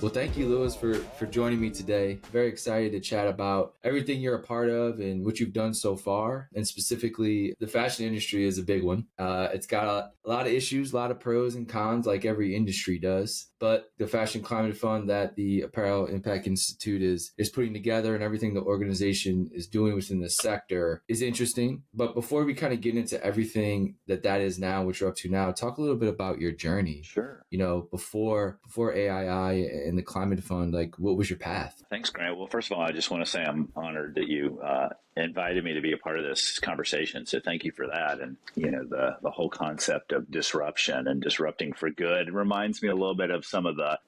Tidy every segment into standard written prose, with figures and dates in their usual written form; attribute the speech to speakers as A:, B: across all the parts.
A: Well, thank you, Lewis, for joining me today. Very excited to chat about everything you're a part of and what you've done so far. And specifically, the fashion industry is a big one. It's got a lot of issues, a lot of pros and cons, like every industry does. But the Fashion Climate Fund that the Apparel Impact Institute is putting together and everything the organization is doing within the sector is interesting. But before we kind of get into everything that is now, what you're up to now, talk a little bit about your journey.
B: Sure.
A: You know, before AII and the Climate Fund, like, what was your path?
B: Thanks, Grant. Well, first of all, I just want to say I'm honored that you invited me to be a part of this conversation. So thank you for that. And, you know, the whole concept of disruption and disrupting for good reminds me a little bit of some of the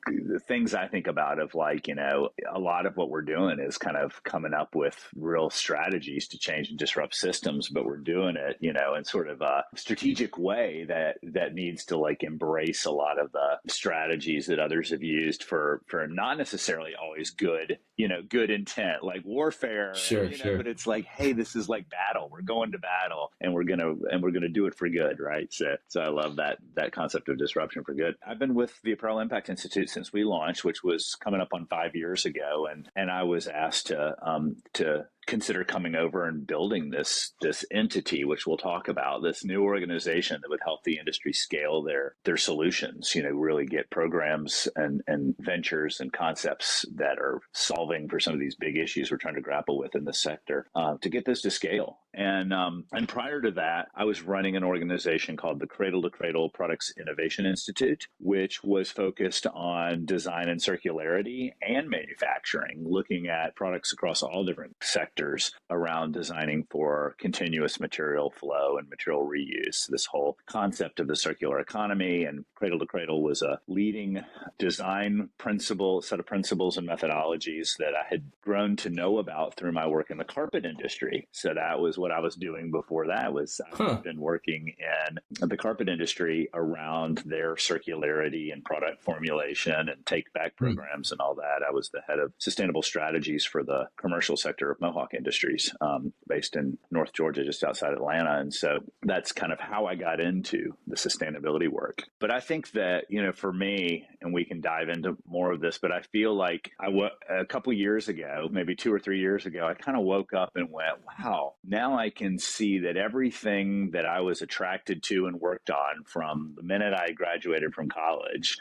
B: things I think about of, like, you know, a lot of what we're doing is kind of coming up with real strategies to change and disrupt systems, but we're doing it, you know, in sort of a strategic way that needs to, like, embrace a lot of the strategies that others have used for not necessarily always good, you know, good intent, like warfare.
A: Sure.
B: But it's like, hey, this is like battle. We're going to battle, and we're gonna do it for good, right? So I love that concept of disruption for good. I've been with the Apparel Impact Institute since we launched, which was coming up on 5 years ago, and I was asked to consider coming over and building this entity, which we'll talk about, this new organization that would help the industry scale their solutions, you know, really get programs and ventures and concepts that are solving for some of these big issues we're trying to grapple with in the sector, to get this to scale. And prior to that, I was running an organization called the Cradle to Cradle Products Innovation Institute, which was focused on design and circularity and manufacturing, looking at products across all different sectors around designing for continuous material flow and material reuse. This whole concept of the circular economy, and Cradle to Cradle was a leading design set of principles and methodologies that I had grown to know about through my work in the carpet industry. So that was what I was doing before that. I've been working in the carpet industry around their circularity and product formulation and take back programs and all that. I was the head of sustainable strategies for the commercial sector of Mohawk Industries, based in North Georgia, just outside Atlanta. And so that's kind of how I got into the sustainability work. But I think that, you know, for me, and we can dive into more of this, but I feel like a couple years ago, maybe 2 or 3 years ago, I kind of woke up and went, wow, now I can see that everything that I was attracted to and worked on from the minute I graduated from college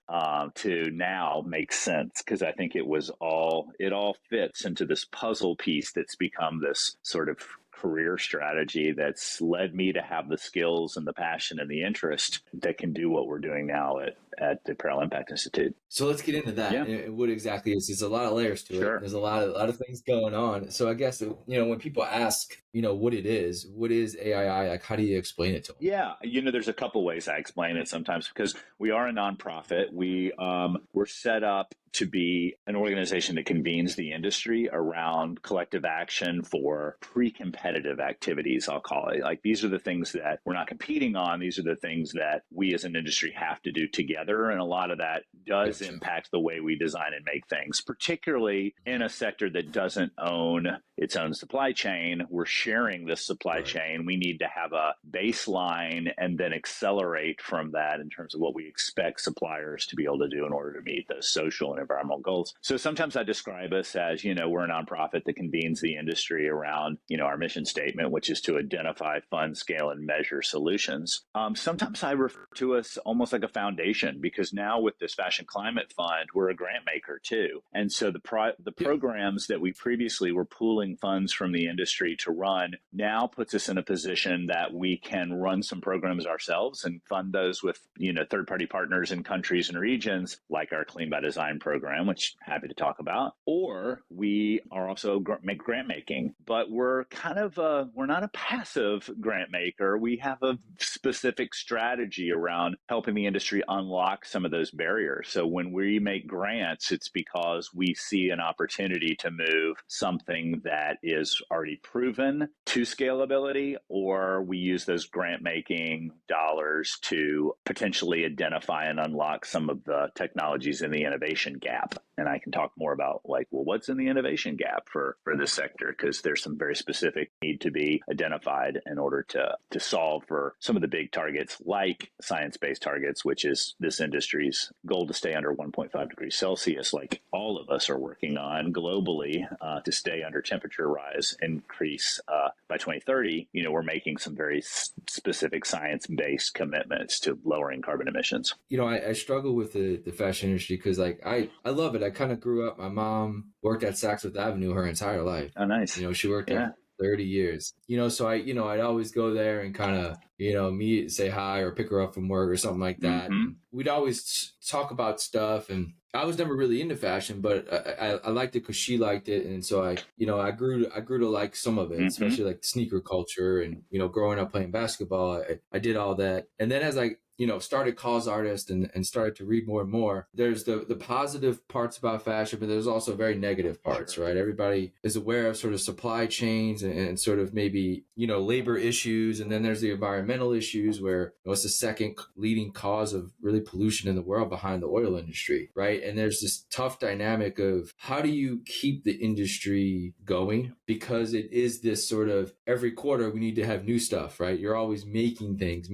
B: to now makes sense, because I think it all fits into this puzzle piece that's become this sort of career strategy that's led me to have the skills and the passion and the interest that can do what we're doing now at the Apparel Impact Institute.
A: So let's get into that.
B: Yeah.
A: And what exactly is? There's a lot of layers to
B: Sure.
A: it. There's a lot of things going on. So I guess, you know, when people ask, you know, what is AII? Like, how do you explain it to them?
B: Yeah, you know, there's a couple ways I explain it sometimes, because we are a nonprofit. We're set up to be an organization that convenes the industry around collective action for pre-competitive activities, I'll call it. Like, these are the things that we're not competing on. These are the things that we as an industry have to do together. And a lot of that does impact the way we design and make things, particularly in a sector that doesn't own its own supply chain. We're sharing this supply chain. We need to have a baseline and then accelerate from that in terms of what we expect suppliers to be able to do in order to meet those social and environmental goals. So sometimes I describe us as, you know, we're a nonprofit that convenes the industry around, you know, our mission statement, which is to identify, fund, scale, and measure solutions. Sometimes I refer to us almost like a foundation, because now with this Fashion Climate Fund, we're a grant maker too. And so the programs that we previously were pooling funds from the industry to run now puts us in a position that we can run some programs ourselves and fund those with, you know, third-party partners in countries and regions, like our Clean by Design program, which I'm happy to talk about. Or we are also grant making, but we're kind of we're not a passive grant maker. We have a specific strategy around helping the industry unlock some of those barriers. So when we make grants, it's because we see an opportunity to move something that is already proven to scalability, or we use those grant making dollars to potentially identify and unlock some of the technologies in the innovation gap. And I can talk more about, like, well, what's in the innovation gap for this sector? Because there's some very specific need to be identified in order to solve for some of the big targets, like science-based targets, which is this this industry's goal to stay under 1.5 degrees Celsius, like all of us are working on globally to stay under temperature rise, increase by 2030, we're making some very specific science-based commitments to lowering carbon emissions.
A: I struggle with the fashion industry because I love it. I kind of grew up, my mom worked at Saks Fifth Avenue her entire life.
B: Oh, nice.
A: She worked there 30 years, so I'd always go there and kind of, meet, say hi or pick her up from work or something like that.
B: Mm-hmm.
A: And we'd always talk about stuff, and I was never really into fashion, but I liked it because she liked it. And so I grew to like some of it,
B: mm-hmm.
A: especially like sneaker culture and, growing up playing basketball, I did all that. And then as I started cause artist and started to read more and more, there's the positive parts about fashion, but there's also very negative parts, right? Everybody is aware of sort of supply chains and sort of maybe, labor issues. And then there's the environmental issues where it's the second leading cause of really pollution in the world behind the oil industry, right? And there's this tough dynamic of how do you keep the industry going? Because it is this sort of every quarter we need to have new stuff, right? You're always making things.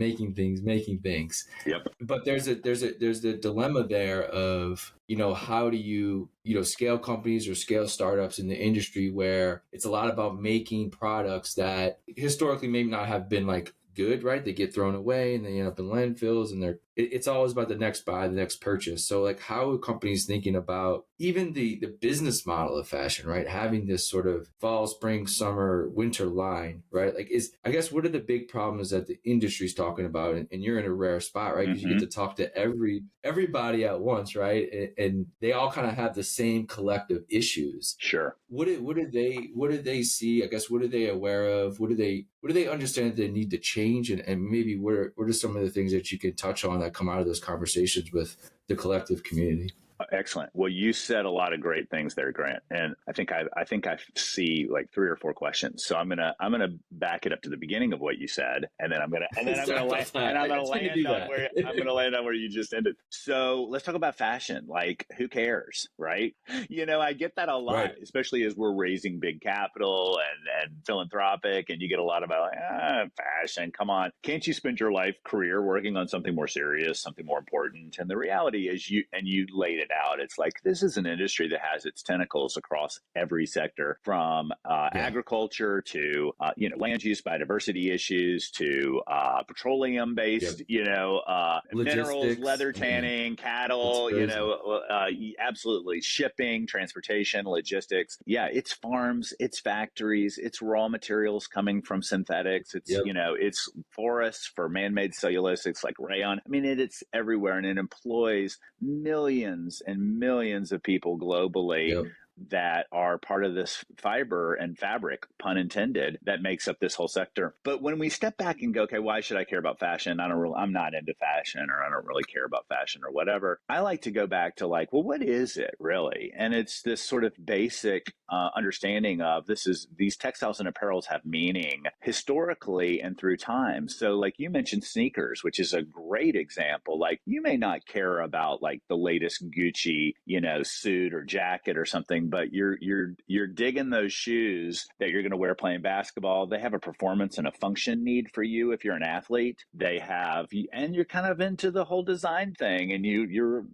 B: Yep.
A: But there's the dilemma there of, how do you, scale companies or scale startups in the industry where it's a lot about making products that historically maybe not have been like good, right? They get thrown away and they end up in landfills, and it's always about the next buy, the next purchase. So like how are companies thinking about even the business model of fashion, right? Having this sort of fall, spring, summer, winter line, right? Like I guess what are the big problems that the industry's talking about? And you're in a rare spot, right? Because you get to talk to everybody at once, right? And they all kind of have the same collective issues.
B: Sure.
A: What do they see? I guess what are they aware of? What do they understand that they need to change? And maybe what are some of the things that you can touch on that come out of those conversations with the collective community?
B: Excellent. Well, you said a lot of great things there, Grant, and I think I see like 3 or 4 questions. So I'm gonna back it up to the beginning of what you said, and then I'm gonna land on where you just ended. So let's talk about fashion. Like, who cares, right? I get that a lot, right, especially as we're raising big capital and philanthropic, and you get a lot about fashion. Come on, can't you spend your life career working on something more serious, something more important? And the reality is, you laid it out. It's like this is an industry that has its tentacles across every sector, from agriculture to land use biodiversity issues to petroleum based minerals, leather tanning, cattle, absolutely, shipping, transportation, logistics. It's farms, it's factories, it's raw materials coming from synthetics. It's it's forests for man-made cellulosics like rayon. I mean, it's everywhere, and it employs millions and millions of people globally that are part of this fiber and fabric, pun intended, that makes up this whole sector. But when we step back and go, okay, why should I care about fashion? I'm not into fashion, or I don't really care about fashion or whatever. I like to go back to like, well, what is it really? And it's this sort of basic understanding of these textiles and apparels have meaning historically and through time. So like you mentioned sneakers, which is a great example. Like you may not care about like the latest Gucci, suit or jacket or something, but you're digging those shoes that you're going to wear playing basketball. They have a performance and a function need for you if you're an athlete. And you're kind of into the whole design thing, and you're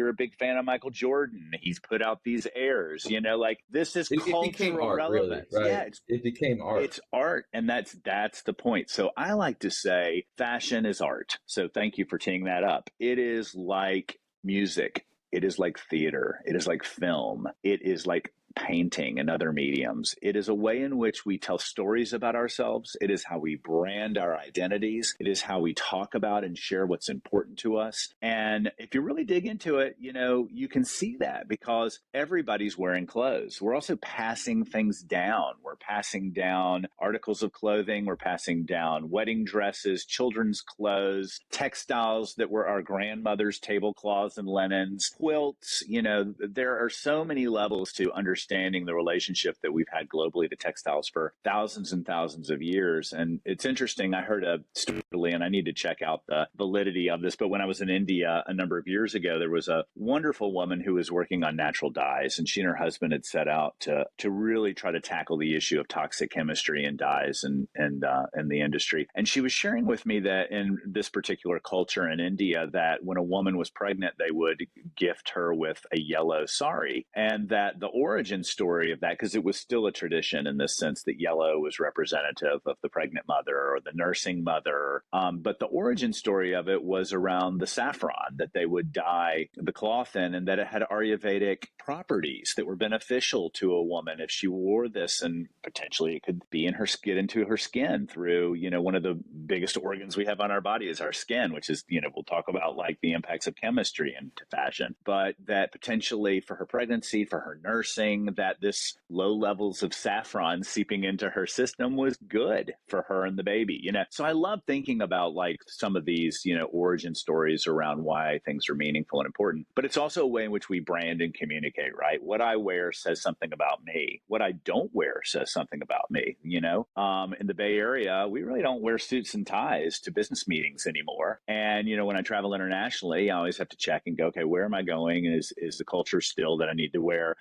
B: a big fan of Michael Jordan. He's put out these Airs, like this is cultural relevance.
A: Really, right? It became art.
B: It's art, and that's the point. So I like to say fashion is art. So thank you for teeing that up. It is like music. It is like theater. It is like film. It is like painting and other mediums. It is a way in which we tell stories about ourselves. It is how we brand our identities. It is how we talk about and share what's important to us. And if you really dig into it, you can see that because everybody's wearing clothes. We're also passing things down. We're passing down articles of clothing. We're passing down wedding dresses, children's clothes, textiles that were our grandmother's tablecloths and linens, quilts. There are so many levels to understand understanding the relationship that we've had globally to textiles for thousands and thousands of years. And it's interesting. I heard a story, and I need to check out the validity of this, but when I was in India a number of years ago, there was a wonderful woman who was working on natural dyes, and she and her husband had set out to really try to tackle the issue of toxic chemistry and dyes and the industry. And she was sharing with me that in this particular culture in India, that when a woman was pregnant, they would gift her with a yellow sari, and that the origin story of that, because it was still a tradition in this sense that yellow was representative of the pregnant mother or the nursing mother, but the origin story of it was around the saffron that they would dye the cloth in, and that it had Ayurvedic properties that were beneficial to a woman if she wore this, and potentially it could be in her get into her skin through, one of the biggest organs we have on our body is our skin, which is, we'll talk about like the impacts of chemistry into fashion, but that potentially for her pregnancy, for her nursing, that this low levels of saffron seeping into her system was good for her and the baby, So I love thinking about like some of these, origin stories around why things are meaningful and important, but it's also a way in which we brand and communicate, right? What I wear says something about me. What I don't wear says something about me, In the Bay Area, we really don't wear suits and ties to business meetings anymore. And, when I travel internationally, I always have to check and go, okay, where am I going? Is the culture still that I need to wear,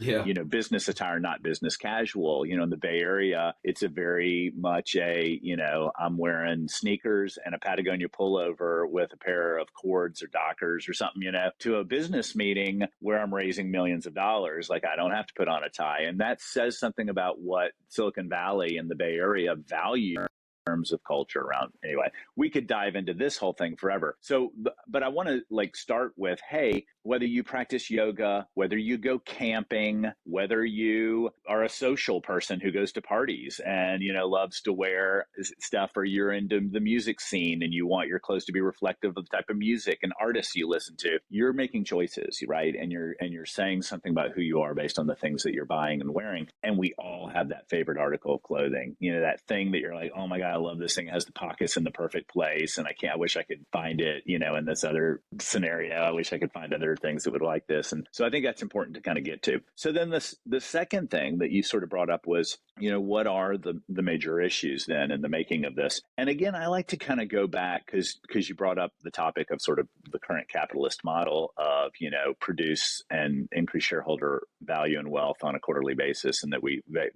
B: business attire, not business casual? In the Bay Area, it's a very much I'm wearing sneakers and a Patagonia pullover with a pair of cords or Dockers or something, to a business meeting where I'm raising millions of dollars. Like I don't have to put on a tie. And that says something about what Silicon Valley and the Bay Area value terms of culture around. Anyway, we could dive into this whole thing forever. So, but I want to start with, hey, whether you practice yoga, whether you go camping, whether you are a social person who goes to parties and, loves to wear stuff, or you're into the music scene and you want your clothes to be reflective of the type of music and artists you listen to, you're making choices, right? And you're saying something about who you are based on the things that you're buying and wearing. And we all have that favorite article of clothing, that thing that you're like, oh my God, I love this thing. It has the pockets in the perfect place. And I wish I could find it, in this other scenario. I wish I could find other things that would like this. And so I think that's important to kind of get to. So then the second thing that you sort of brought up was, what are the major issues then in the making of this? And again, I like to kind of go back because you brought up the topic of sort of the current capitalist model of, produce and increase shareholder value and wealth on a quarterly basis. And that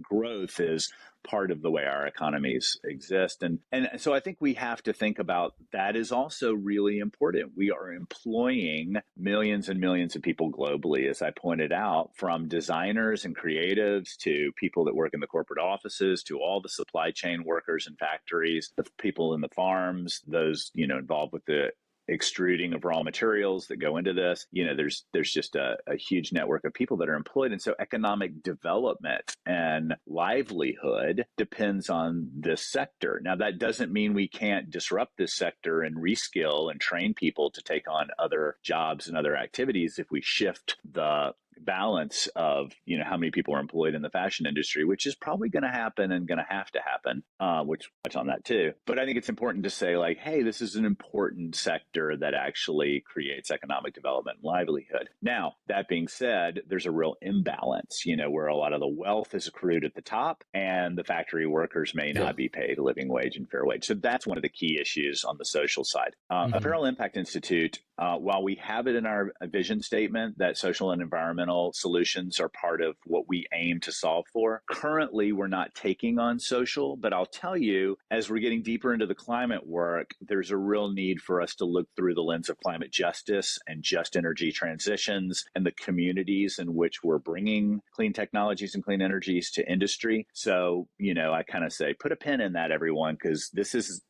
B: growth is part of the way our economies exist. And so I think we have to think about that is also really important. We are employing millions and millions of people globally, as I pointed out, from designers and creatives to people that work in the corporate offices, to all the supply chain workers in factories, the people in the farms, those, involved with the extruding of raw materials that go into this. There's just a huge network of people that are employed. And so economic development and livelihood depends on this sector. Now, that doesn't mean we can't disrupt this sector and reskill and train people to take on other jobs and other activities if we shift the balance of, how many people are employed in the fashion industry, which is probably going to happen and going to have to happen, which touch on that too. But I think it's important to say like, hey, this is an important sector that actually creates economic development and livelihood. Now, that being said, there's a real imbalance, where a lot of the wealth is accrued at the top and the factory workers may not be paid a living wage and fair wage. So that's one of the key issues on the social side. Apparel Impact Institute, while we have it in our vision statement that social and environmental solutions are part of what we aim to solve for, currently we're not taking on social, but I'll tell you, as we're getting deeper into the climate work, there's a real need for us to look through the lens of climate justice and just energy transitions and the communities in which we're bringing clean technologies and clean energies to industry. So, I kind of say, put a pin in that, everyone, because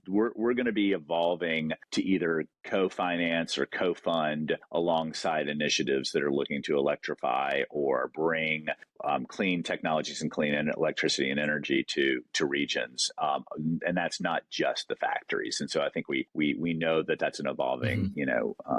B: we're going to be evolving to either co-finance or co-fund alongside initiatives that are looking to electrify or bring clean technologies and clean electricity and energy to regions. And that's not just the factories. And so I think we know that that's an evolving,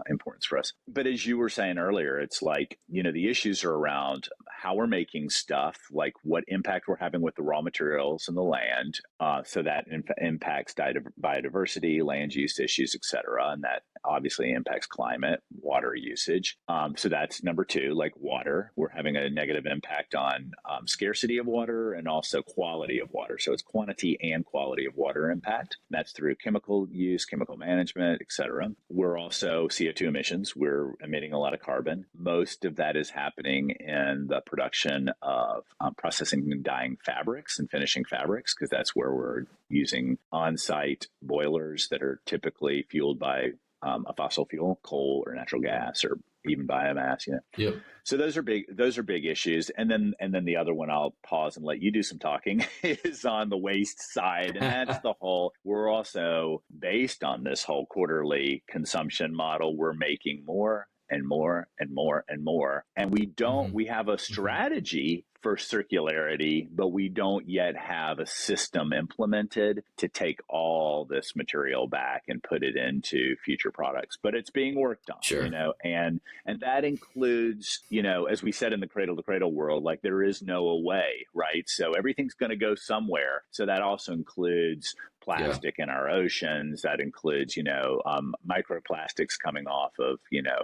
B: importance for us. But as you were saying earlier, it's like, the issues are around how we're making stuff, like what impact we're having with the raw materials and the land. So that impacts biodiversity, land use issues, et cetera. obviously impacts climate, water usage. So that's number two, like water. We're having a negative impact on scarcity of water and also quality of water. So it's quantity and quality of water impact. That's through chemical use, chemical management, et cetera. We're also CO2 emissions. We're emitting a lot of carbon. Most of that is happening in the production of processing and dyeing fabrics and finishing fabrics, because that's where we're using on-site boilers that are typically fueled by a fossil fuel, coal or natural gas or even biomass.
A: Yep.
B: So those are big issues. And then the other one, I'll pause and let you do some talking, is on the waste side. And that's the whole, we're also based on this whole quarterly consumption model. We're making more and more and more and more. And we have a strategy for circularity, but we don't yet have a system implemented to take all this material back and put it into future products. But it's being worked on,
A: Sure.
B: and that includes, as we said in the cradle to cradle world, like there is no away, right? So everything's going to go somewhere. So that also includes plastic in our oceans. That includes, microplastics coming off of,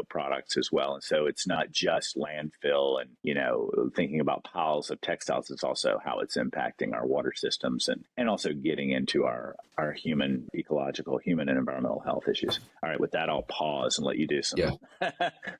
B: products as well. And so it's not just landfill and, thinking about piles of textiles. It's also how it's impacting our water systems and also getting into our human and environmental health issues. All right, with that, I'll pause and let you do some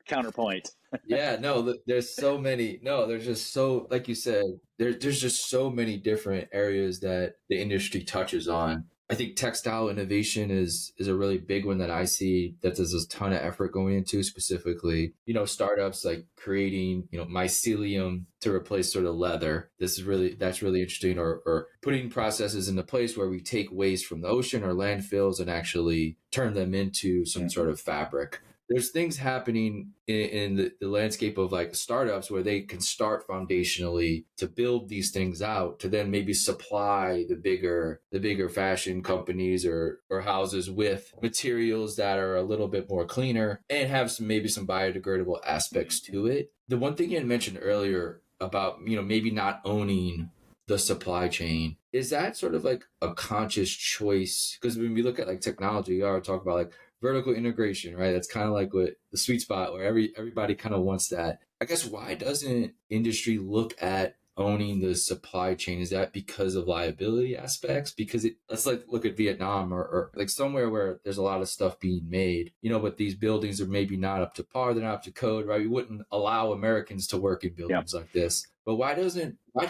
B: counterpoint.
A: There's so many. There's just so, like you said, there's just so many different areas that the industry touches on. I think textile innovation is a really big one that I see that there's a ton of effort going into, specifically, startups like creating, mycelium to replace sort of leather. That's really interesting, or putting processes into place where we take waste from the ocean or landfills and actually turn them into some sort of fabric. There's things happening in the landscape of like startups where they can start foundationally to build these things out to then maybe supply the bigger fashion companies or houses with materials that are a little bit more cleaner and have some biodegradable aspects to it. The one thing you had mentioned earlier about, maybe not owning the supply chain, is that sort of like a conscious choice? Because when we look at like technology, we already talk about like vertical integration, right? That's kind of like what the sweet spot where everybody kind of wants that. I guess, why doesn't industry look at owning the supply chain? Is that because of liability aspects? Because let's like look at Vietnam or like somewhere where there's a lot of stuff being made, but these buildings are maybe not up to par, they're not up to code, right? We wouldn't allow Americans to work in buildings like this. But why do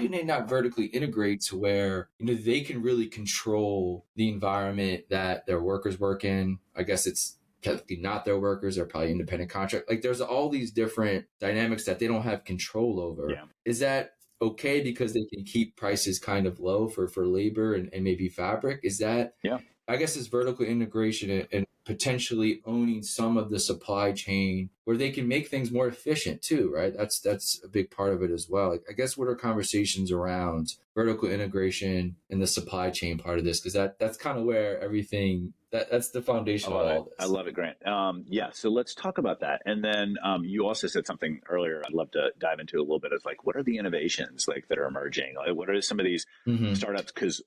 A: they not vertically integrate to where, they can really control the environment that their workers work in? I guess it's technically not their workers, they're probably independent contract. Like there's all these different dynamics that they don't have control over.
B: Yeah.
A: Is that okay because they can keep prices kind of low for labor and maybe fabric? Is that, I guess it's vertical integration and potentially owning some of the supply chain where they can make things more efficient too, right? That's a big part of it as well. Like, I guess, what are conversations around vertical integration and the supply chain part of this? Because that's kind of where everything, that's the foundation of all this.
B: I love it, Grant. So let's talk about that. And then you also said something earlier I'd love to dive into a little bit, of like, what are the innovations like that are emerging? Like, what are some of these startups? Because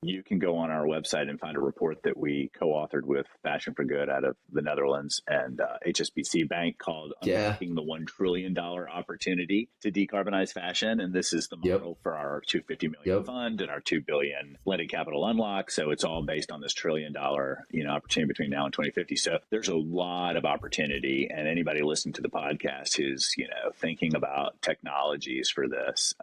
B: you can go on our website and find a report that we co-authored with Fashion for Good out of the Netherlands and HSBC Bank called Unlocking the $1 trillion Opportunity to Decarbonize Fashion. And this is the model for our $250 million fund and our $2 billion blended capital unlock. So it's all based on this $1 trillion opportunity between now and 2050. So there's a lot of opportunity, and anybody listening to the podcast who's, thinking about technologies for this,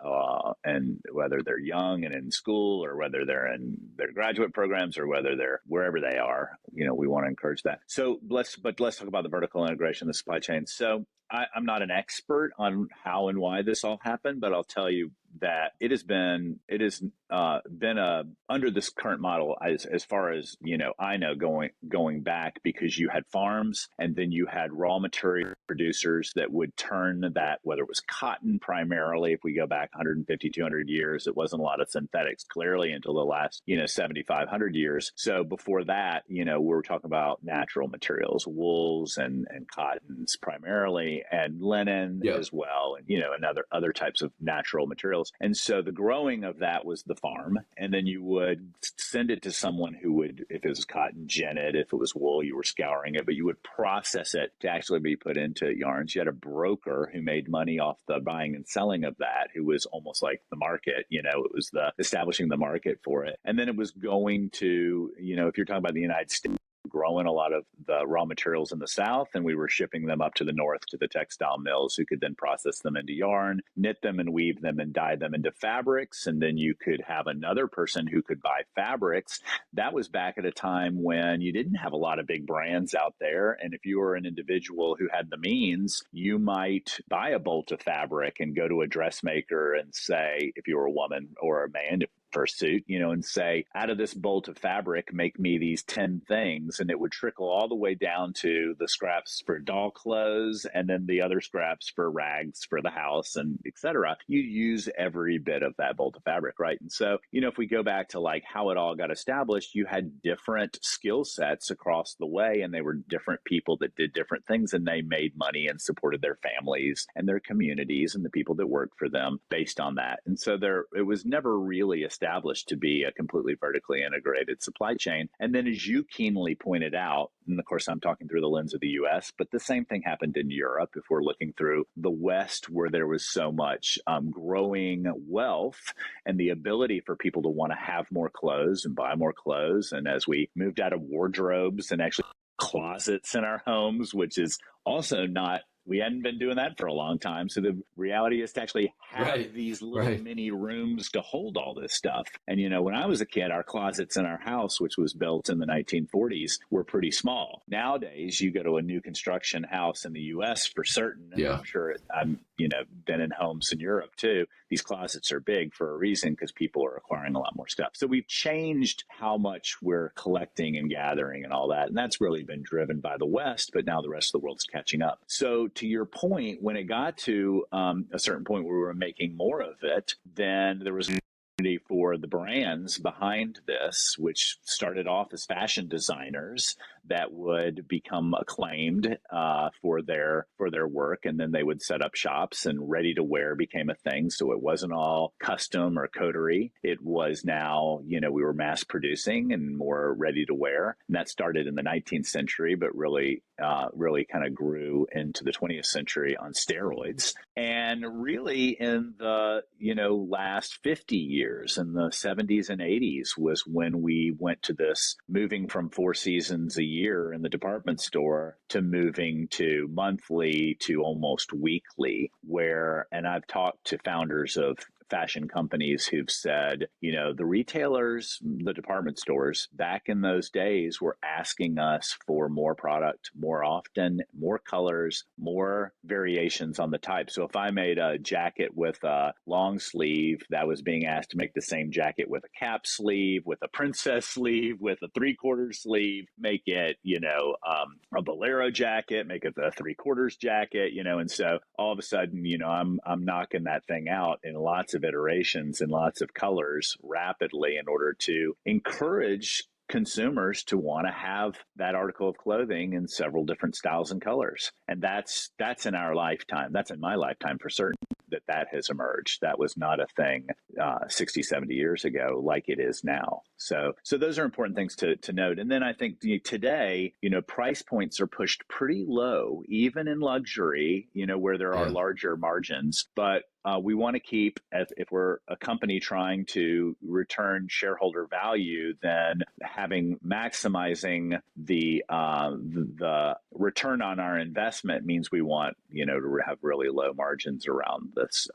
B: and whether they're young and in school or whether they're in their graduate programs or whether they're wherever they are, we want to encourage that. So let's talk about the vertical integration, the supply chain. So I'm not an expert on how and why this all happened, but I'll tell you that it has been under this current model as far as I know, going back, because you had farms and then you had raw material producers that would turn that, whether it was cotton primarily, if we go back 150, 200 years, it wasn't a lot of synthetics clearly until the last 7,500 years. So before that, we're talking about natural materials, wools and cottons primarily, and linen as well, and and other types of natural materials. materials. And so the growing of that was the farm. And then you would send it to someone who would, if it was cotton, gin it. If it was wool, you were scouring it, but you would process it to actually be put into yarns. You had a broker who made money off the buying and selling of that, who was almost like the market. It was the establishing the market for it. And then it was going to, if you're talking about the United States, growing a lot of the raw materials in the South, and we were shipping them up to the North to the textile mills who could then process them into yarn, knit them and weave them and dye them into fabrics. And then you could have another person who could buy fabrics. That was back at a time when you didn't have a lot of big brands out there. And if you were an individual who had the means, you might buy a bolt of fabric and go to a dressmaker and say, if you were a woman or a man, for a suit, and say, out of this bolt of fabric, make me these 10 things. And it would trickle all the way down to the scraps for doll clothes and then the other scraps for rags for the house and et cetera. You use every bit of that bolt of fabric, right? And so, if we go back to like how it all got established, you had different skill sets across the way, and they were different people that did different things, and they made money and supported their families and their communities and the people that worked for them based on that. And so it was never really established to be a completely vertically integrated supply chain. And then, as you keenly pointed out, and of course I'm talking through the lens of the US, but the same thing happened in Europe. If we're looking through the West, where there was so much growing wealth and the ability for people to want to have more clothes and buy more clothes. And as we moved out of wardrobes and actually closets in our homes, which is also not, we hadn't been doing that for a long time. So the reality is to actually have these little mini rooms to hold all this stuff. And, when I was a kid, our closets in our house, which was built in the 1940s, were pretty small. Nowadays, you go to a new construction house in the US for certain. And I'm sure I'm, been in homes in Europe too. These closets are big for a reason, because people are acquiring a lot more stuff. So we've changed how much we're collecting and gathering and all that. And that's really been driven by the West, but now the rest of the world's catching up. So to your point, when it got to a certain point where we were making more of it, then there was for the brands behind this, which started off as fashion designers that would become acclaimed for their work, and then they would set up shops, and ready to wear became a thing. So it wasn't all custom or coterie. It was now, we were mass producing and more ready to wear, and that started in the 19th century, but really kind of grew into the 20th century on steroids. And really in the last 50 years, in the 70s and 80s, was when we went to this moving from 4 seasons a year in the department store to moving to monthly to almost weekly, and I've talked to founders of fashion companies who've said, the retailers, the department stores back in those days were asking us for more product more often, more colors, more variations on the type. So if I made a jacket with a long sleeve, that was being asked to make the same jacket with a cap sleeve, with a princess sleeve, with a 3/4 sleeve, make it, a bolero jacket, make it a 3/4 jacket, and so all of a sudden, I'm knocking that thing out in lots of iterations and lots of colors rapidly in order to encourage consumers to want to have that article of clothing in several different styles and colors. And that's in our lifetime. That's in my lifetime for certain that has emerged. That was not a thing 60, 70 years ago like it is now. So those are important things to note. And then I think today, price points are pushed pretty low, even in luxury, where there are larger margins. But we want to keep, if we're a company trying to return shareholder value, then maximizing the return on our investment means we want, to have really low margins around this,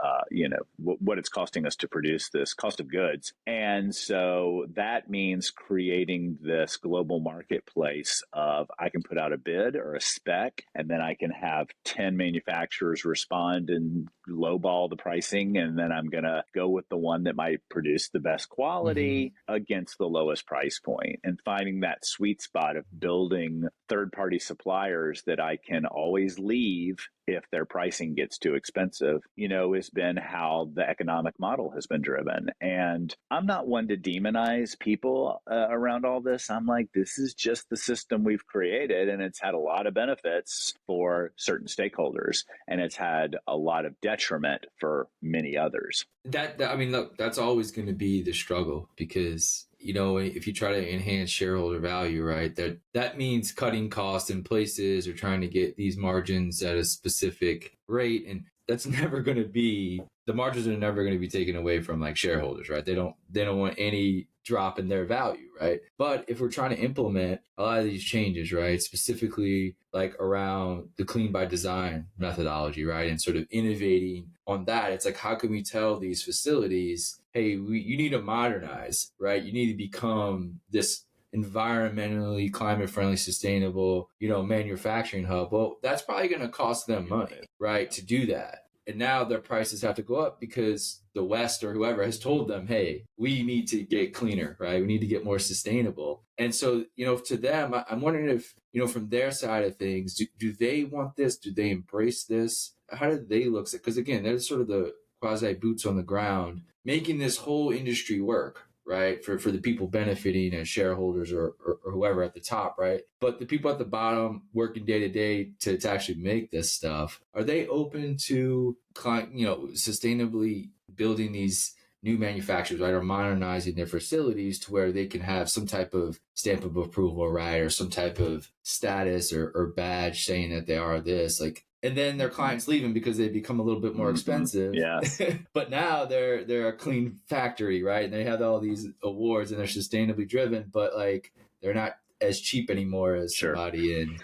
B: what it's costing us to produce this cost of goods. And so that means creating this global marketplace of, I can put out a bid or a spec, and then I can have 10 manufacturers respond and lowball the pricing, and then I'm going to go with the one that might produce the best quality against the lowest price point, and finding that sweet spot of building third-party suppliers that I can always leave if their pricing gets too expensive, has been how the economic model has been driven. And I'm not one to demonize people around all this. I'm like, this is just the system we've created, and it's had a lot of benefits for certain stakeholders, and it's had a lot of detriment for many others.
A: I mean, look, that's always going to be the struggle because, if you try to enhance shareholder value, right, that means cutting costs in places or trying to get these margins at a specific rate. And that's never going to be, the margins are never going to be taken away from like shareholders, right? They don't want any drop in their value, right? But if we're trying to implement a lot of these changes, right, specifically like around the clean by design methodology, right, and sort of innovating on that, it's like, how can we tell these facilities, hey, you need to modernize, right? You need to become this environmentally climate friendly, sustainable, manufacturing hub. Well, that's probably going to cost them money, right, to do that. And now their prices have to go up because the West or whoever has told them, hey, we need to get cleaner, right? We need to get more sustainable. And so, to them, I'm wondering if, from their side of things, do they want this? Do they embrace this? How do they look at it? Because again, they're sort of the quasi boots on the ground, making this whole industry work, right? For the people benefiting as shareholders or whoever at the top, right? But the people at the bottom working day to day to actually make this stuff, are they open to, sustainably building these new manufacturers, right? Or modernizing their facilities to where they can have some type of stamp of approval, right? Or some type of status or badge saying that they are this, like, and then their clients leaving because they become a little bit more expensive.
B: Yes.
A: But now they're a clean factory, right? And they have all these awards and they're sustainably driven, but like they're not as cheap anymore as somebody in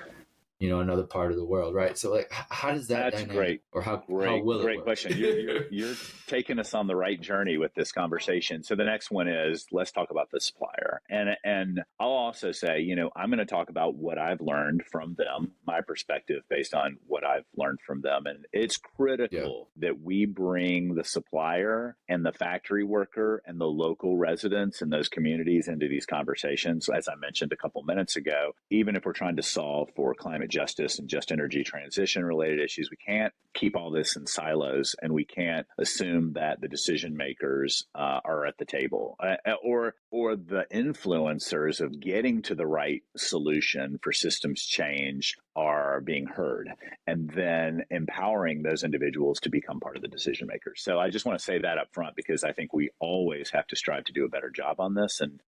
A: another part of the world, right? So like, how does that?
B: That's great.
A: Or how will it work?
B: Great question. You're taking us on the right journey with this conversation. So the next one is, let's talk about the supplier. And I'll also say, I'm going to talk about what I've learned from them, my perspective based on what I've learned from them. And it's critical that we bring the supplier and the factory worker and the local residents in those communities into these conversations. As I mentioned a couple minutes ago, even if we're trying to solve for climate justice and just energy transition related issues, we can't keep all this in silos, and we can't assume that the decision makers are at the table or the influencers of getting to the right solution for systems change are being heard, and then empowering those individuals to become part of the decision makers. So I just want to say that up front, because I think we always have to strive to do a better job on this. And,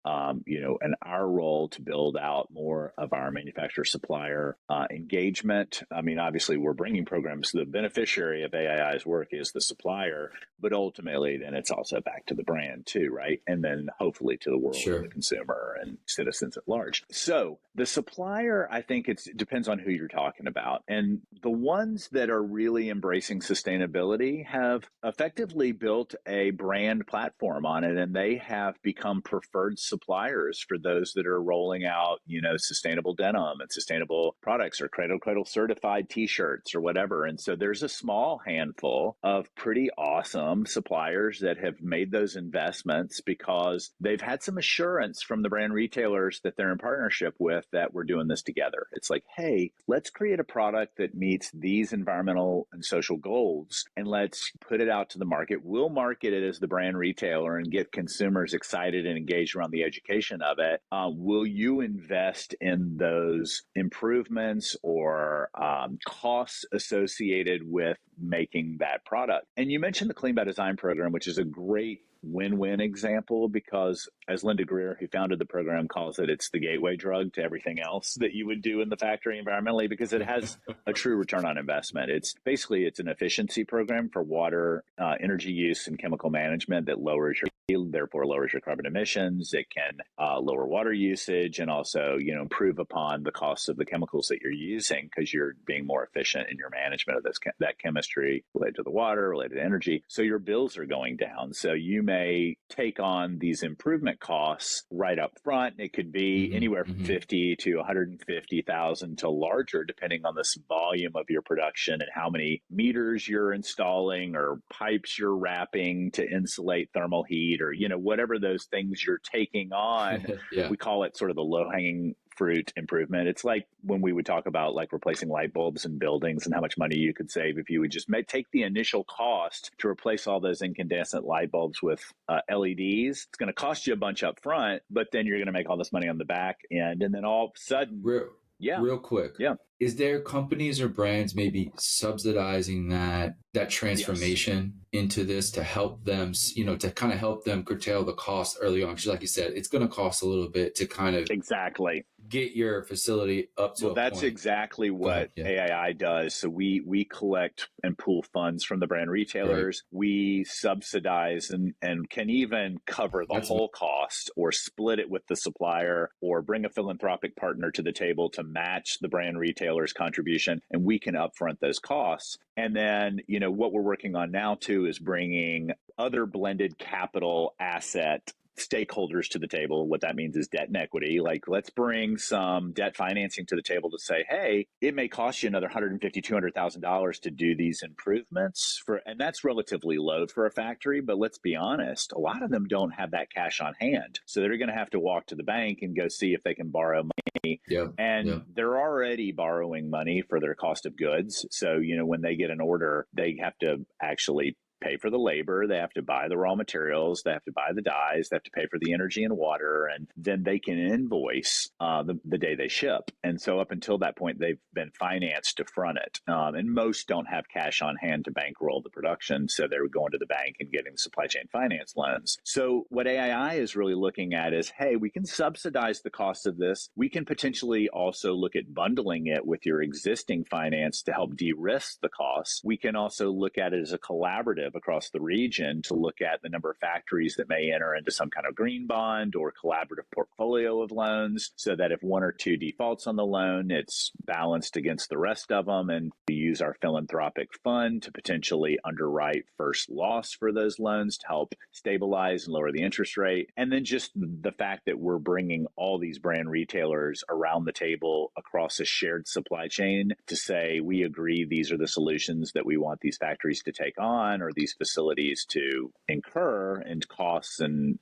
B: and our role to build out more of our manufacturer supplier engagement. I mean, obviously we're bringing programs. The beneficiary of AII's work is the supplier, but ultimately then it's also back to the brand too, right? And then hopefully to the world, and the consumer and citizens at large. So the supplier, I think it depends on who you're talking about. And the ones that are really embracing sustainability have effectively built a brand platform on it, and they have become preferred suppliers for those that are rolling out, sustainable denim and sustainable products or Cradle Cradle certified t-shirts or whatever. And so there's a small handful of pretty awesome suppliers that have made those investments because they've had some assurance from the brand retailers that they're in partnership with that we're doing this together. It's like, hey, let's create a product that meets these environmental and social goals, and let's put it out to the market. We'll market it as the brand retailer and get consumers excited and engaged around the education of it. Will you invest in those improvements or costs associated with making that product? And you mentioned the Clean by Design program, which is a great win-win example, because as Linda Greer, who founded the program, calls it, it's the gateway drug to everything else that you would do in the factory environmentally, because it has a true return on investment. It's an efficiency program for water, energy use, and chemical management that lowers your yield, therefore lowers your carbon emissions. It can lower water usage and also, improve upon the costs of the chemicals that you're using, because you're being more efficient in your management of that chemistry related to the water, related to energy. So your bills are going down. So you may take on these improvement costs right up front. It could be anywhere from 50 to 150,000 to larger, depending on this volume of your production and how many meters you're installing or pipes you're wrapping to insulate thermal heat, or whatever those things you're taking on. We call it sort of the low-hanging fruit improvement. It's like when we would talk about like replacing light bulbs in buildings and how much money you could save if you would just take the initial cost to replace all those incandescent light bulbs with LEDs. It's going to cost you a bunch up front, but then you're going to make all this money on the back end. And then all of a sudden,
A: real quick.
B: Yeah.
A: Is there companies or brands maybe subsidizing that transformation into this to help them, to kind of help them curtail the cost early on? Because like you said, it's going to cost a little bit to kind of get your facility up to
B: that's
A: point.
B: Exactly what AII does. So we collect and pool funds from the brand retailers. Right. We subsidize and can even cover the whole cost or split it with the supplier or bring a philanthropic partner to the table to match the brand retailer's contribution, and we can upfront those costs. And then, what we're working on now too is bringing other blended capital asset stakeholders to the table. What that means is debt and equity. Like, let's bring some debt financing to the table to say, hey, it may cost you another $150,000, $200,000 to do these improvements and that's relatively low for a factory. But let's be honest, a lot of them don't have that cash on hand. So they're going to have to walk to the bank and go see if they can borrow money. They're already borrowing money for their cost of goods. So, when they get an order, they have to actually pay for the labor, they have to buy the raw materials, they have to buy the dyes, they have to pay for the energy and water, and then they can invoice the day they ship. And so up until that point, they've been financed to front it. And most don't have cash on hand to bankroll the production, so they're going to the bank and getting supply chain finance loans. So what AII is really looking at is, hey, we can subsidize the cost of this. We can potentially also look at bundling it with your existing finance to help de-risk the costs. We can also look at it as a collaborative across the region to look at the number of factories that may enter into some kind of green bond or collaborative portfolio of loans, so that if one or two defaults on the loan, it's balanced against the rest of them. And we use our philanthropic fund to potentially underwrite first loss for those loans to help stabilize and lower the interest rate. And then just the fact that we're bringing all these brand retailers around the table across a shared supply chain to say, we agree these are the solutions that we want these factories to take on, or these facilities to incur in costs and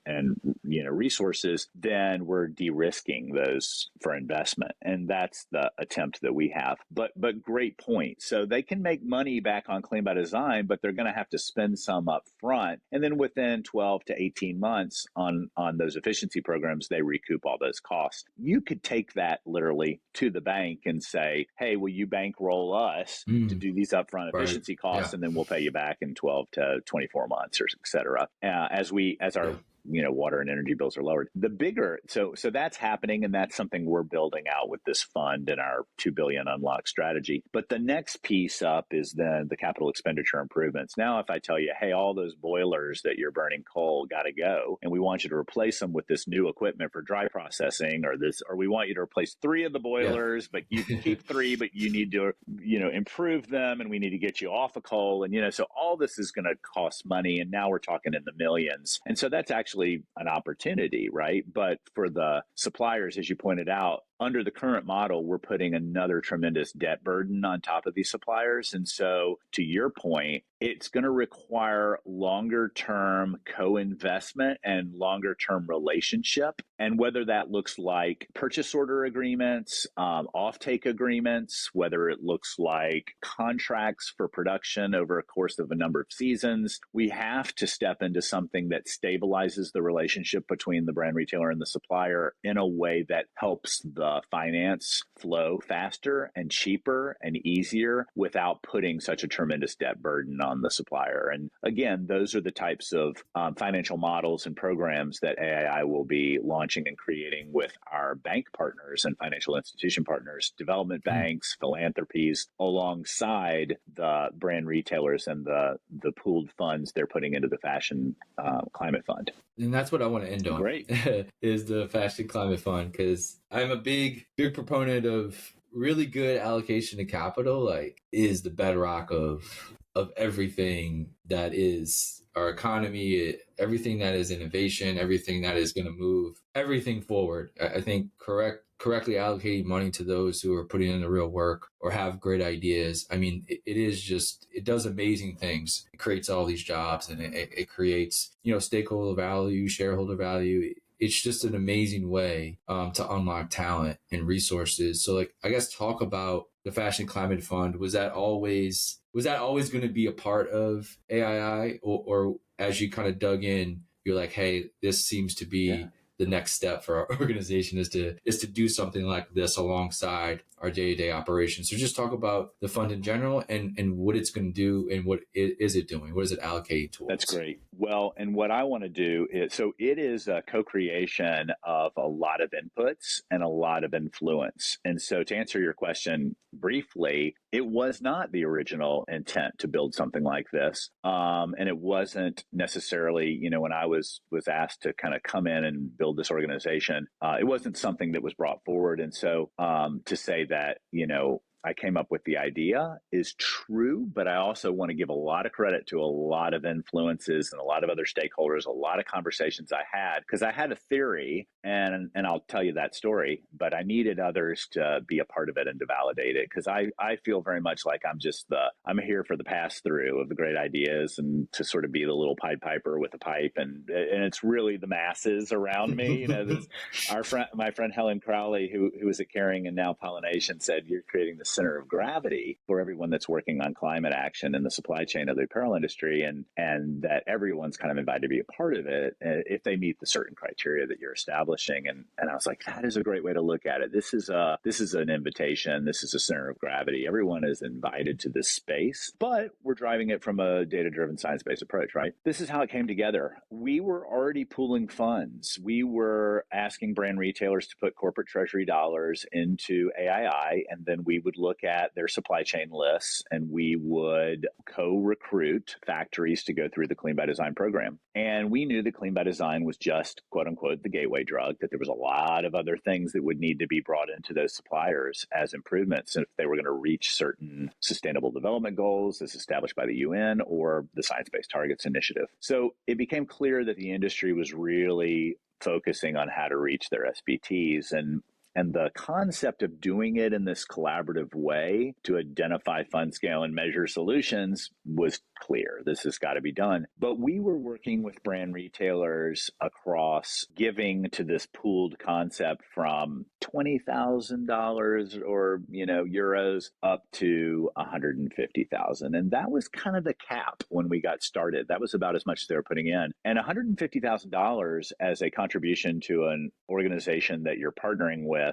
B: resources, then we're de-risking those for investment. And that's the attempt that we have. But great point. So they can make money back on Clean by Design, but they're going to have to spend some up front. And then within 12 to 18 months on those efficiency programs, they recoup all those costs. You could take that literally to the bank and say, hey, will you bankroll us to do these upfront efficiency costs, and then we'll pay you back in 12 to 24 months, or et cetera, as our water and energy bills are lowered. The bigger, so that's happening, and that's something we're building out with this fund and our $2 billion unlock strategy. But the next piece up is then the capital expenditure improvements. Now, if I tell you, hey, all those boilers that you're burning coal got to go, and we want you to replace them with this new equipment for dry processing, or we want you to replace 3 of the boilers, but you can keep 3, but you need to, improve them, and we need to get you off of coal. And, so all this is going to cost money. And now we're talking in the millions. And so that's actually an opportunity, right? But for the suppliers, as you pointed out, under the current model, we're putting another tremendous debt burden on top of these suppliers. And so to your point, it's going to require longer term co-investment and longer term relationship. And whether that looks like purchase order agreements, offtake agreements, whether it looks like contracts for production over a course of a number of seasons, we have to step into something that stabilizes the relationship between the brand retailer and the supplier in a way that helps the finance flow faster and cheaper and easier without putting such a tremendous debt burden on the supplier. And again, those are the types of financial models and programs that AII will be launching and creating with our bank partners and financial institution partners, development banks, philanthropies, alongside the brand retailers and the pooled funds they're putting into the Fashion Climate Fund.
A: And that's what I want to end on.
B: Great.
A: Is the Fashion Climate Fund, because I'm a big proponent of really good allocation of capital. Like, is the bedrock of everything that is our economy, everything that is innovation, everything that is going to move everything forward. I think correctly allocating money to those who are putting in the real work or have great ideas. I mean, it does amazing things. It creates all these jobs, and it creates, stakeholder value, shareholder value. it's just an amazing way to unlock talent and resources. So like, I guess talk about the Fashion Climate Fund. Was that always going to be a part of AII, or as you kind of dug in, you're like, hey, this seems to be the next step for our organization is to do something like this alongside our day-to-day operations. So just talk about the fund in general and what it's going to do and what is it doing? What is it allocating towards?
B: That's great. Well, and what I want to do is, so it is a co-creation of a lot of inputs and a lot of influence. And so to answer your question briefly, it was not the original intent to build something like this. And it wasn't necessarily, when I was asked to kind of come in and build this organization, it wasn't something that was brought forward. And so to say that, I came up with the idea is true, but I also want to give a lot of credit to a lot of influences and a lot of other stakeholders, a lot of conversations I had, because I had a theory and I'll tell you that story, but I needed others to be a part of it and to validate it. Because I feel very much like I'm here for the pass through of the great ideas and to sort of be the little Pied Piper with a pipe. And it's really the masses around me. My friend Helen Crowley, who was at Caring and now Pollination, said, you're creating this center of gravity for everyone that's working on climate action in the supply chain of the apparel industry, and that everyone's kind of invited to be a part of it if they meet the certain criteria that you're establishing. And I was like, that is a great way to look at it. This is an invitation. This is a center of gravity. Everyone is invited to this space, but we're driving it from a data-driven, science-based approach, right? This is how it came together. We were already pooling funds. We were asking brand retailers to put corporate treasury dollars into AII, and then we would look at their supply chain lists and we would co-recruit factories to go through the Clean by Design program. And we knew that Clean by Design was just, quote unquote, the gateway drug, that there was a lot of other things that would need to be brought into those suppliers as improvements if they were going to reach certain sustainable development goals as established by the UN or the Science Based Targets Initiative. So it became clear that the industry was really focusing on how to reach their SBTs. And the concept of doing it in this collaborative way to identify, fund, scale, and measure solutions was clear. This has got to be done. But we were working with brand retailers across giving to this pooled concept from $20,000 or euros up to $150,000, and that was kind of the cap when we got started. That was about as much as they were putting in, and $150,000 as a contribution to an organization that you're partnering with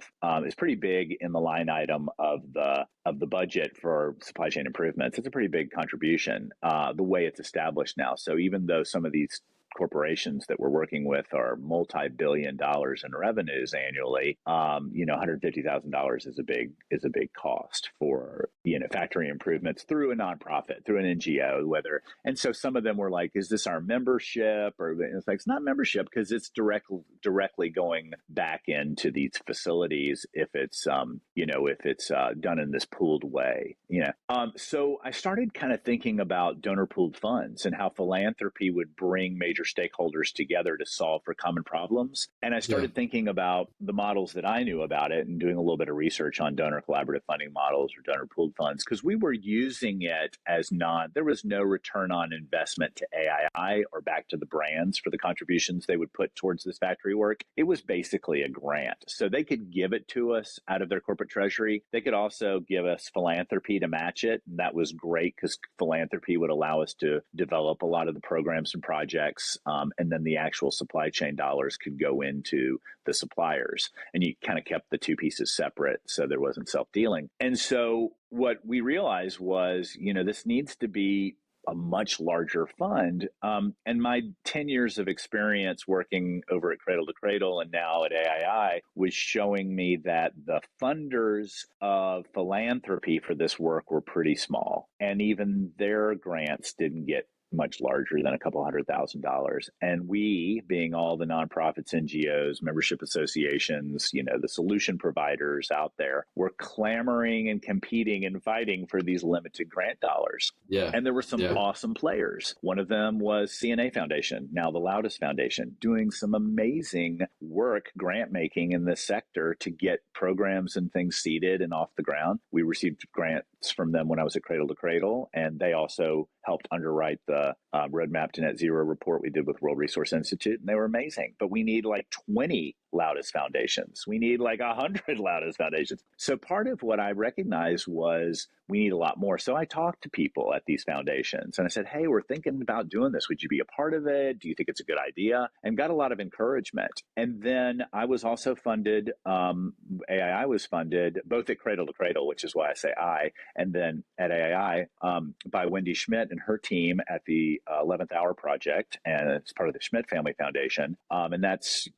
B: is pretty big in the line item of the budget for supply chain improvements. It's a pretty big contribution the way it's established now. So even though some of these corporations that we're working with are multi-billion dollars in revenues annually, $150,000 is a big cost for factory improvements through a nonprofit, through an NGO, and so some of them were like, is this our membership? Or it's like, it's not membership because it's directly going back into these facilities if it's done in this pooled way. So I started kind of thinking about donor pooled funds and how philanthropy would bring major stakeholders together to solve for common problems. And I started thinking about the models that I knew about it and doing a little bit of research on donor collaborative funding models or donor pooled funds, because we were using it as there was no return on investment to AII or back to the brands for the contributions they would put towards this factory work. It was basically a grant. So they could give it to us out of their corporate treasury. They could also give us philanthropy to match it. And that was great because philanthropy would allow us to develop a lot of the programs and projects. And then the actual supply chain dollars could go into the suppliers. And you kind of kept the two pieces separate so there wasn't self-dealing. And so what we realized was, this needs to be a much larger fund. And my 10 years of experience working over at Cradle to Cradle and now at AII was showing me that the funders of philanthropy for this work were pretty small. And even their grants didn't get much larger than a couple $100,000. And we, being all the nonprofits, NGOs, membership associations, the solution providers out there, were clamoring and competing and fighting for these limited grant dollars.
A: Yeah.
B: And there were some awesome players. One of them was CNA Foundation, now the Loudest Foundation, doing some amazing work, grant making in this sector to get programs and things seeded and off the ground. We received grants from them when I was at Cradle to Cradle, and they also helped underwrite the the Roadmap to Net Zero report we did with World Resource Institute, and they were amazing. But we need like 20 loudest foundations. We need like 100 loudest foundations. So part of what I recognized was we need a lot more. So I talked to people at these foundations and I said, hey, we're thinking about doing this. Would you be a part of it? Do you think it's a good idea? And got a lot of encouragement. And then I was also funded, AII was funded both at Cradle to Cradle, which is why I say I, and then at AII by Wendy Schmidt and her team at the 11th Hour Project. And it's part of the Schmidt Family Foundation. And that's,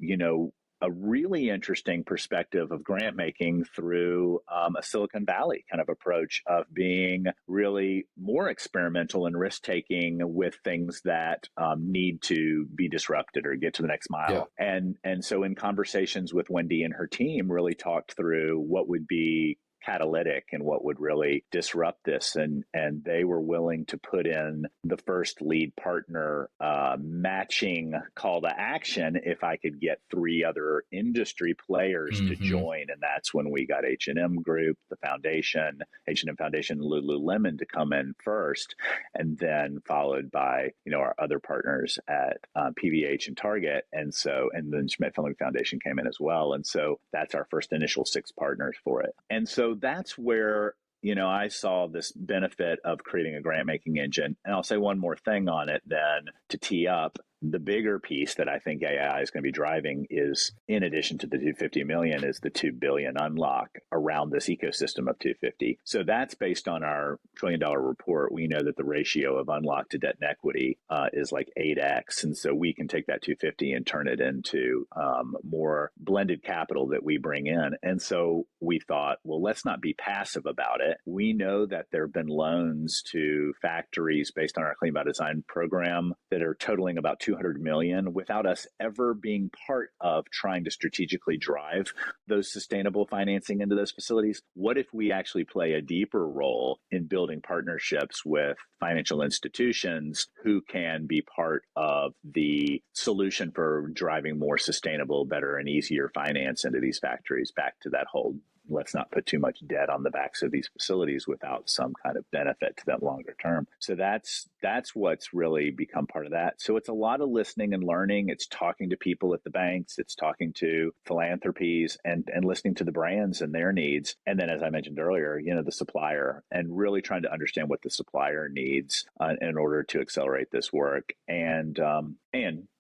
B: a really interesting perspective of grant making through a Silicon Valley kind of approach of being really more experimental and risk taking with things that need to be disrupted or get to the next mile. Yeah. And so in conversations with Wendy and her team, really talked through what would be catalytic and what would really disrupt this. And they were willing to put in the first lead partner matching call to action if I could get 3 other industry players to join. And that's when we got H&M Group, the foundation, H&M Foundation, Lululemon to come in first, and then followed by, our other partners at PVH and Target. And then Schmidt Family Foundation came in as well. And so that's our first initial 6 partners for it. And so that's where, I saw this benefit of creating a grant making engine. And I'll say one more thing on it then to tee up. The bigger piece that I think AI is going to be driving is, in addition to the 250 million, is the 2 billion unlock around this ecosystem of 250. So that's based on our $1 trillion report. We know that the ratio of unlock to debt and equity is like 8x. And so we can take that 250 and turn it into more blended capital that we bring in. And so we thought, well, let's not be passive about it. We know that there have been loans to factories based on our Clean by Design program that are totaling about 200 million without us ever being part of trying to strategically drive those sustainable financing into those facilities. What if we actually play a deeper role in building partnerships with financial institutions who can be part of the solution for driving more sustainable, better, and easier finance into these factories? Back to that whole, let's not put too much debt on the backs of these facilities without some kind of benefit to them longer term. So that's what's really become part of that. So it's a lot of listening and learning. It's talking to people at the banks. It's talking to philanthropies and listening to the brands and their needs. And then, as I mentioned earlier, the supplier, and really trying to understand what the supplier needs in order to accelerate this work. And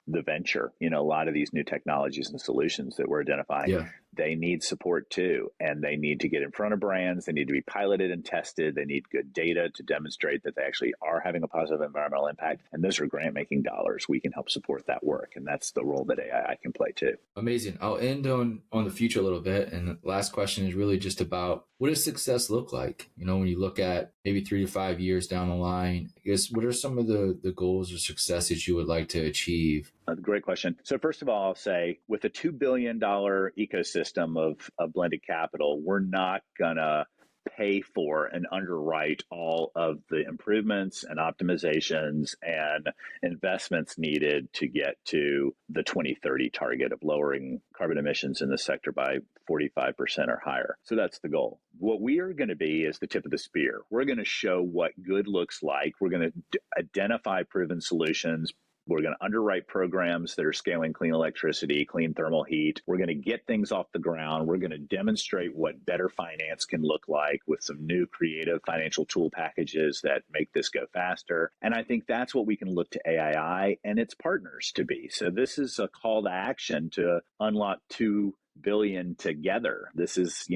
B: the venture, a lot of these new technologies and solutions that we're identifying, they need support too. And they need to get in front of brands. They need to be piloted and tested. They need good data to demonstrate that they actually are having a positive environmental impact. And those are grant making dollars. We can help support that work. And that's the role that AI can play too.
A: Amazing. I'll end on the future a little bit. And the last question is really just about, what does success look like? When you look at maybe 3 to 5 years down the line, I guess, what are some of the goals or successes you would like to achieve?
B: Great question. So first of all, I'll say with a $2 billion ecosystem of blended capital, we're not going to pay for and underwrite all of the improvements and optimizations and investments needed to get to the 2030 target of lowering carbon emissions in the sector by 45% or higher. So that's the goal. What we are going to be is the tip of the spear. We're going to show what good looks like. We're going to identify proven solutions. We're going to underwrite programs that are scaling clean electricity, clean thermal heat. We're going to get things off the ground. We're going to demonstrate what better finance can look like with some new creative financial tool packages that make this go faster. And I think that's what we can look to AII and its partners to be. So this is a call to action to unlock 2 billion together. This is,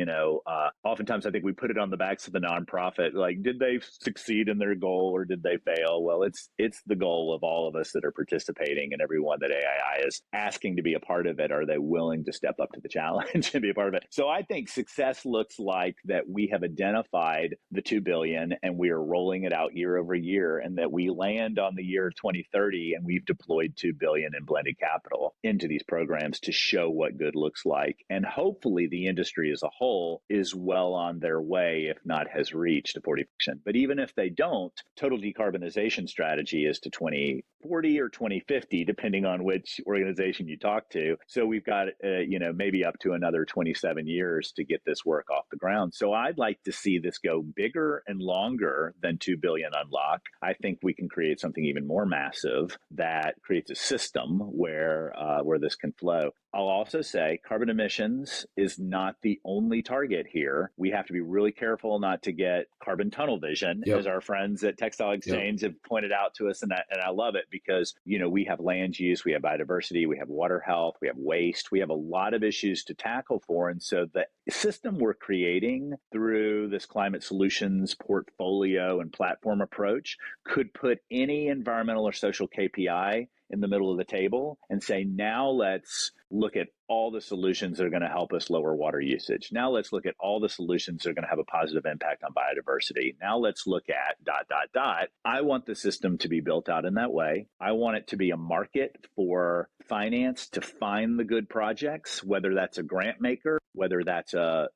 B: oftentimes I think we put it on the backs of the nonprofit. Like, did they succeed in their goal or did they fail? Well, it's the goal of all of us that are participating and everyone that AII is asking to be a part of it. Are they willing to step up to the challenge and be a part of it? So I think success looks like that we have identified the 2 billion and we are rolling it out year over year, and that we land on the year 2030 and we've deployed 2 billion in blended capital into these programs to show what good looks like. like. And hopefully the industry as a whole is well on their way, if not has reached a 40%. But even if they don't, total decarbonization strategy is to 2040 or 2050, depending on which organization you talk to. So we've got, maybe up to another 27 years to get this work off the ground. So I'd like to see this go bigger and longer than 2 billion unlock. I think we can create something even more massive that creates a system where this can flow. I'll also say carbon emissions is not the only target here. We have to be really careful not to get carbon tunnel vision, as our friends at Textile Exchange have pointed out to us. And I love it because, we have land use, we have biodiversity, we have water health, we have waste, we have a lot of issues to tackle for. And so the system we're creating through this climate solutions portfolio and platform approach could put any environmental or social KPI in the middle of the table and say, now let's look at all the solutions that are going to help us lower water usage. Now let's look at all the solutions that are going to have a positive impact on biodiversity. Now let's look at ... I want the system to be built out in that way. I want it to be a market for finance to find the good projects, whether that's a grant maker, whether that's a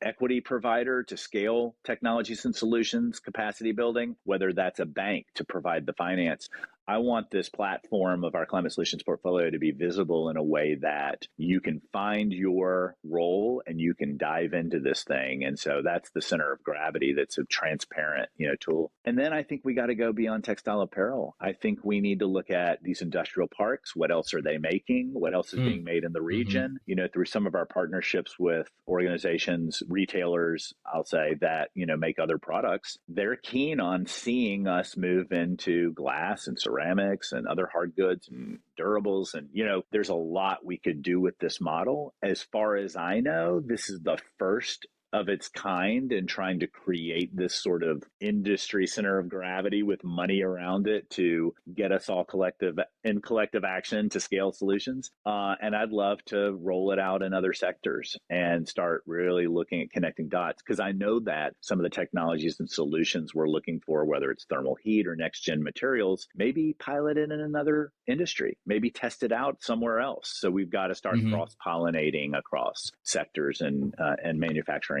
B: equity provider to scale technologies and solutions, capacity building, whether that's a bank to provide the finance. I want this platform of our climate solutions portfolio to be visible in a way that you can find your role and you can dive into this thing. And so that's the center of gravity. That's a transparent, tool. And then I think we got to go beyond textile apparel. I think we need to look at these industrial parks. What else are they making? What else is being made in the region? Through some of our partnerships with organizations, retailers, I'll say that, make other products. They're keen on seeing us move into glass and ceramics and other hard goods and durables. And, there's a lot we could do with this model. As far as I know, this is the first of its kind in trying to create this sort of industry center of gravity with money around it to get us all collective action to scale solutions. And I'd love to roll it out in other sectors and start really looking at connecting dots, because I know that some of the technologies and solutions we're looking for, whether it's thermal heat or next gen materials, maybe pilot it in another industry, maybe test it out somewhere else. So we've got to start cross-pollinating across sectors and manufacturing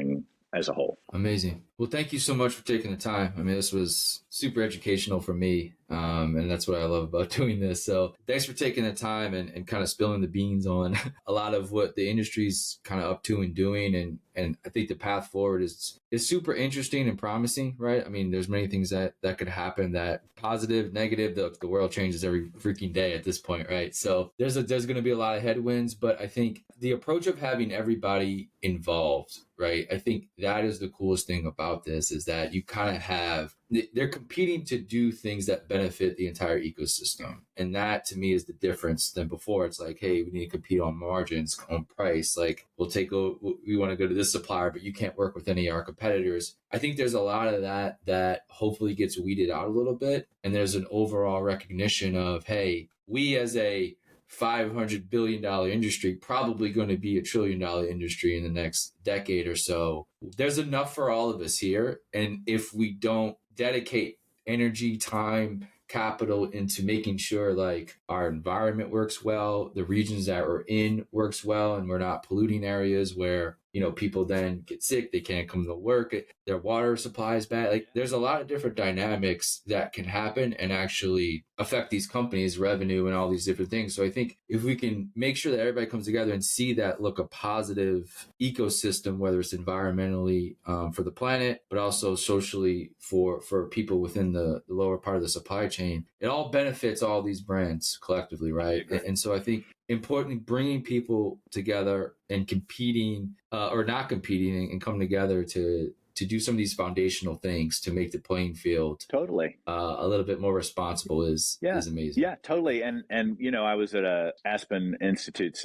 B: as a whole.
A: Amazing. Well, thank you so much for taking the time. I mean, this was super educational for me. And that's what I love about doing this. So thanks for taking the time and kind of spilling the beans on a lot of what the industry's kind of up to and doing. And I think the path forward is super interesting and promising, right? I mean, there's many things that could happen, that positive, negative, the world changes every freaking day at this point, right? So there's going to be a lot of headwinds, but I think the approach of having everybody involved, right? I think that is the coolest thing about this, is that you kind of have, they're competing to do things that benefit the entire ecosystem. And that to me is the difference than before. It's like, hey, we need to compete on margins, on price. Like we want to go to this supplier, but you can't work with any of our competitors. I think there's a lot of that hopefully gets weeded out a little bit. And there's an overall recognition of, hey, we as a $500 billion industry, probably going to be $1 trillion industry in the next decade or so. There's enough for all of us here. And if we don't dedicate energy, time, capital into making sure like our environment works well, the regions that we're in works well, and we're not polluting areas where, people then get sick, they can't come to work, their water supply is bad. Like there's a lot of different dynamics that can happen and actually affect these companies' revenue and all these different things. So I think if we can make sure that everybody comes together and see that, look, a positive ecosystem, whether it's environmentally for the planet, but also socially for people within the lower part of the supply chain, it all benefits all these brands collectively, right? And so I think importantly, bringing people together and competing or not competing and coming together to do some of these foundational things to make the playing field
B: totally
A: a little bit more responsible is amazing.
B: Yeah, totally. And I was at a Aspen Institute's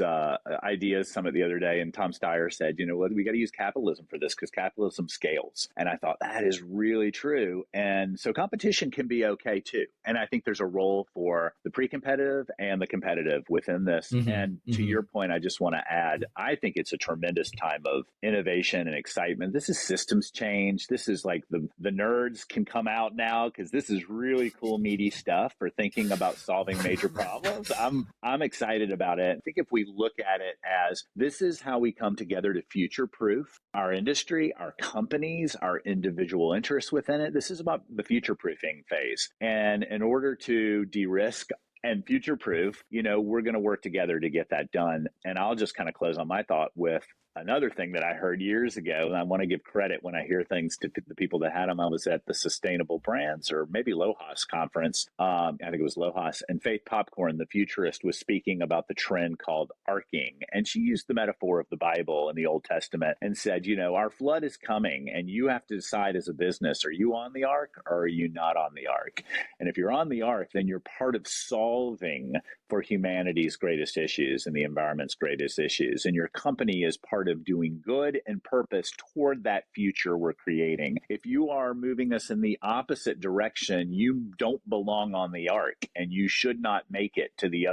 B: Ideas Summit the other day, and Tom Steyer said, we got to use capitalism for this because capitalism scales. And I thought that is really true. And so competition can be okay too. And I think there's a role for the pre-competitive and the competitive within this. And to your point, I just want to add, I think it's a tremendous time of innovation and excitement. This is systems change. change. This is like the nerds can come out now because this is really cool, meaty stuff for thinking about solving major problems. I'm excited about it. I think if we look at it as this is how we come together to future proof our industry, our companies, our individual interests within it. This is about the future proofing phase. And in order to de-risk and future proof, we're going to work together to get that done. And I'll just kind of close on my thought with another thing that I heard years ago, and I want to give credit when I hear things to the people that had them. I was at the Sustainable Brands or maybe LOHAS conference. I think it was LOHAS. And Faith Popcorn, the futurist, was speaking about the trend called arcing. And she used the metaphor of the Bible and the Old Testament and said, our flood is coming and you have to decide as a business, are you on the ark or are you not on the ark? And if you're on the ark, then you're part of solving for humanity's greatest issues and the environment's greatest issues. And your company is part of doing good and purpose toward that future we're creating. If you are moving us in the opposite direction, you don't belong on the ark and you should not make it to the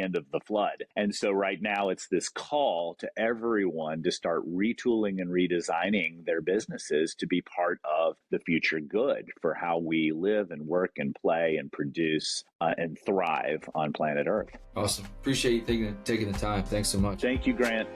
B: end of the flood. And so right now it's this call to everyone to start retooling and redesigning their businesses to be part of the future good for how we live and work and play and produce and thrive on planet Earth.
A: Awesome. Appreciate you taking the time. Thanks so much.
B: Thank you, Grant.